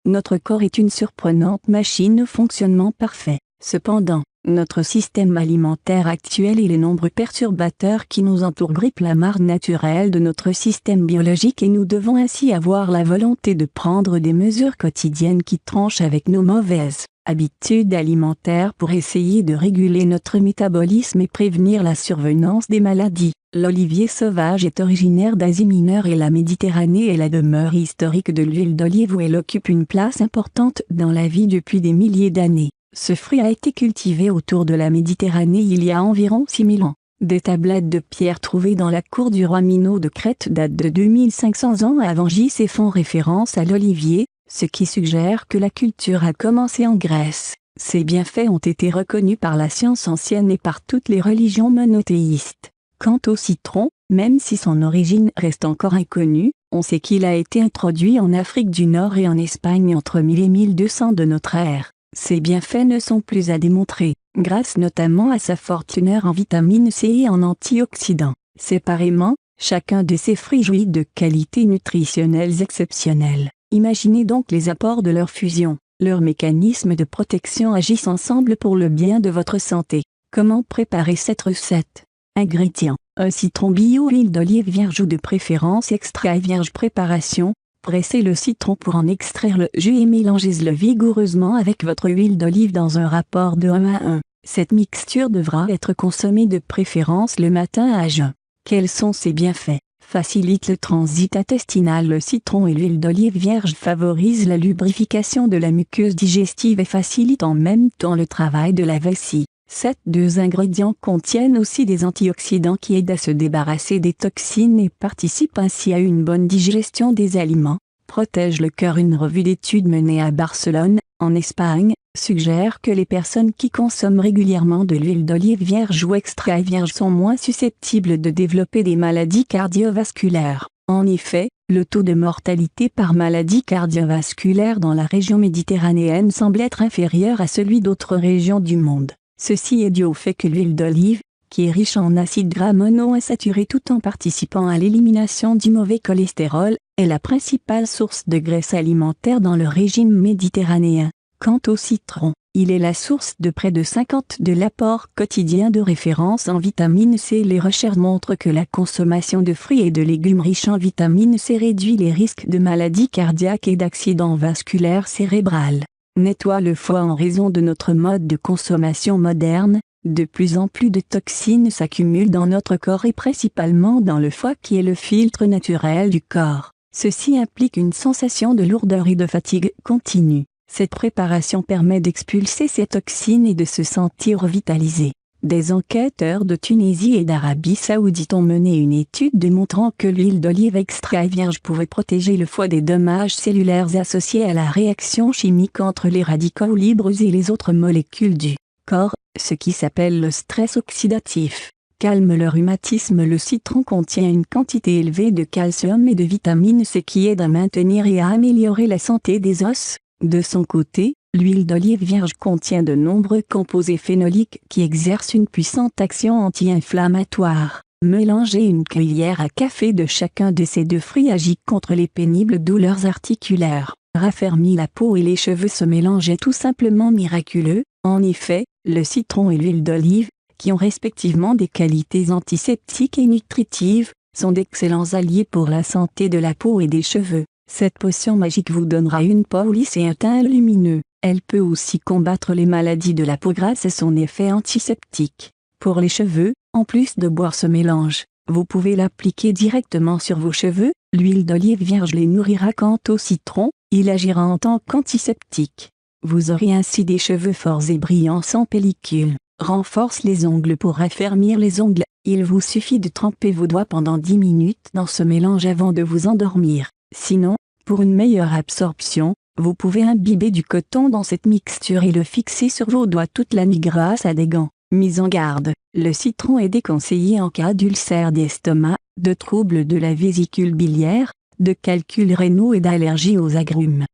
Notre corps est une surprenante machine au fonctionnement parfait. Cependant, notre système alimentaire actuel et les nombreux perturbateurs qui nous entourent grippent la marge naturelle de notre système biologique et nous devons ainsi avoir la volonté de prendre des mesures quotidiennes qui tranchent avec nos mauvaises habitudes alimentaires pour essayer de réguler notre métabolisme et prévenir la survenance des maladies. L'olivier sauvage est originaire d'Asie mineure et la Méditerranée est la demeure historique de l'huile d'olive où elle occupe une place importante dans la vie depuis des milliers d'années. Ce fruit a été cultivé autour de la Méditerranée il y a environ 6000 ans. Des tablettes de pierre trouvées dans la cour du roi Minos de Crète datent de 2500 ans avant J.C. font référence à l'olivier, ce qui suggère que la culture a commencé en Grèce. Ses bienfaits ont été reconnus par la science ancienne et par toutes les religions monothéistes. Quant au citron, même si son origine reste encore inconnue, on sait qu'il a été introduit en Afrique du Nord et en Espagne entre 1000 et 1200 de notre ère. Ses bienfaits ne sont plus à démontrer, grâce notamment à sa forte teneur en vitamine C et en antioxydants. Séparément, chacun de ces fruits jouit de qualités nutritionnelles exceptionnelles. Imaginez donc les apports de leur fusion. Leurs mécanismes de protection agissent ensemble pour le bien de votre santé. Comment préparer cette recette? Ingrédients: un citron bio, huile d'olive vierge ou de préférence extrait vierge. Préparation: pressez le citron pour en extraire le jus et mélangez-le vigoureusement avec votre huile d'olive dans un rapport de 1 à 1. Cette mixture devra être consommée de préférence le matin à jeun. Quels sont ses bienfaits? Facilite le transit intestinal. Le citron et l'huile d'olive vierge favorisent la lubrification de la muqueuse digestive et facilitent en même temps le travail de la vessie. Ces deux ingrédients contiennent aussi des antioxydants qui aident à se débarrasser des toxines et participent ainsi à une bonne digestion des aliments. Protège le cœur. Une revue d'études menée à Barcelone, en Espagne, suggère que les personnes qui consomment régulièrement de l'huile d'olive vierge ou extrait vierge sont moins susceptibles de développer des maladies cardiovasculaires. En effet, le taux de mortalité par maladie cardiovasculaire dans la région méditerranéenne semble être inférieur à celui d'autres régions du monde. Ceci est dû au fait que l'huile d'olive, qui est riche en acides gras monoinsaturés tout en participant à l'élimination du mauvais cholestérol, est la principale source de graisse alimentaire dans le régime méditerranéen. Quant au citron, il est la source de près de 50% de l'apport quotidien de référence en vitamine C. Les recherches montrent que la consommation de fruits et de légumes riches en vitamine C réduit les risques de maladies cardiaques et d'accidents vasculaires cérébrales. Nettoie le foie. En raison de notre mode de consommation moderne, de plus en plus de toxines s'accumulent dans notre corps et principalement dans le foie qui est le filtre naturel du corps. Ceci implique une sensation de lourdeur et de fatigue continue. Cette préparation permet d'expulser ces toxines et de se sentir revitalisé. Des enquêteurs de Tunisie et d'Arabie Saoudite ont mené une étude démontrant que l'huile d'olive extrait vierge pouvait protéger le foie des dommages cellulaires associés à la réaction chimique entre les radicaux libres et les autres molécules du corps, ce qui s'appelle le stress oxydatif. Calme le rhumatisme. Le citron contient une quantité élevée de calcium et de vitamine C qui aide à maintenir et à améliorer la santé des os. De son côté, l'huile d'olive vierge contient de nombreux composés phénoliques qui exercent une puissante action anti-inflammatoire. Mélanger une cuillère à café de chacun de ces deux fruits agit contre les pénibles douleurs articulaires. Raffermit la peau et les cheveux. Ce mélange est tout simplement miraculeux. En effet, le citron et l'huile d'olive, qui ont respectivement des qualités antiseptiques et nutritives, sont d'excellents alliés pour la santé de la peau et des cheveux. Cette potion magique vous donnera une peau lisse et un teint lumineux. Elle peut aussi combattre les maladies de la peau grâce à son effet antiseptique. Pour les cheveux, en plus de boire ce mélange, vous pouvez l'appliquer directement sur vos cheveux. L'huile d'olive vierge les nourrira. Quant au citron, il agira en tant qu'antiseptique. Vous aurez ainsi des cheveux forts et brillants sans pellicule. Renforce les ongles. Pour raffermir les ongles, il vous suffit de tremper vos doigts pendant 10 minutes dans ce mélange avant de vous endormir. Sinon, pour une meilleure absorption, vous pouvez imbiber du coton dans cette mixture et le fixer sur vos doigts toute la nuit grâce à des gants. Mise en garde, le citron est déconseillé en cas d'ulcère d'estomac, de troubles de la vésicule biliaire, de calculs rénaux et d'allergie aux agrumes.